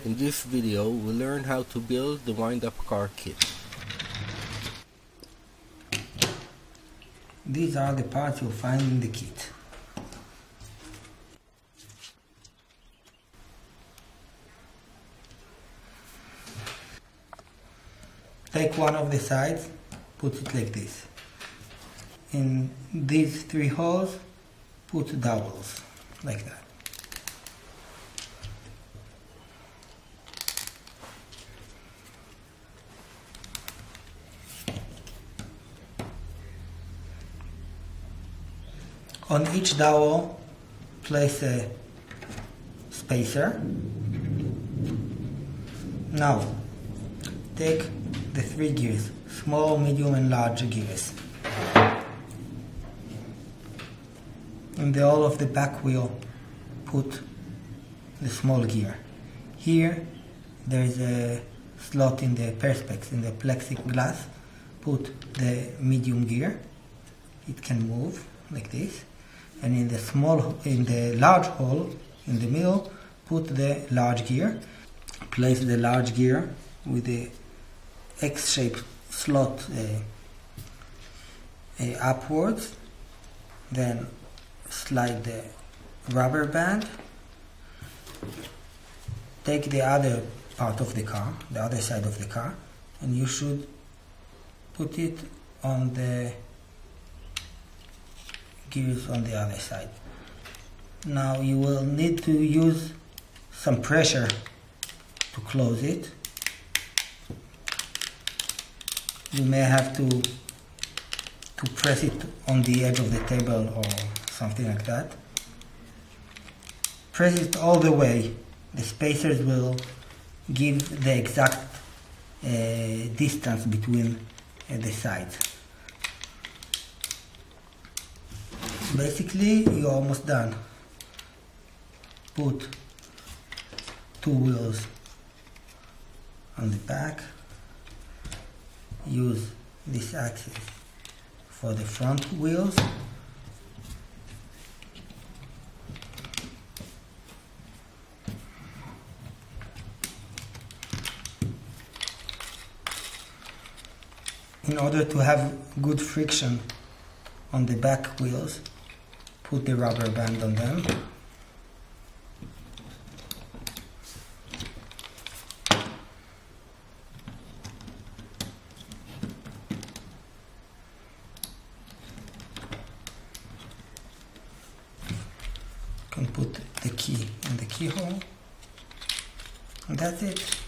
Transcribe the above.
In this video, we'll learn how to build the Windup car kit. These are the parts you'll find in the kit. Take one of the sides, put it like this. In these three holes, put dowels, like that. On each dowel, place a spacer. Now, take the three gears, small, medium and large gears. In the hole of the back wheel, put the small gear. Here, there is a slot in the perspex, in the plexiglass. Put the medium gear. It can move like this. And in the large hole in the middle, put the large gear. Place the large gear with the X-shaped slot upwards. Then slide the rubber band. Take the other part of the car, the other side of the car, and you should put it on the gears on the other side. Now you will need to use some pressure to close it. You may have to press it on the edge of the table or something like that. Press it all the way. The spacers will give the exact distance between the sides. Basically, you're almost done. Put two wheels on the back. Use this axis for the front wheels. In order to have good friction on the back wheels, put the rubber band on them. You can put the key in the keyhole. And that's it.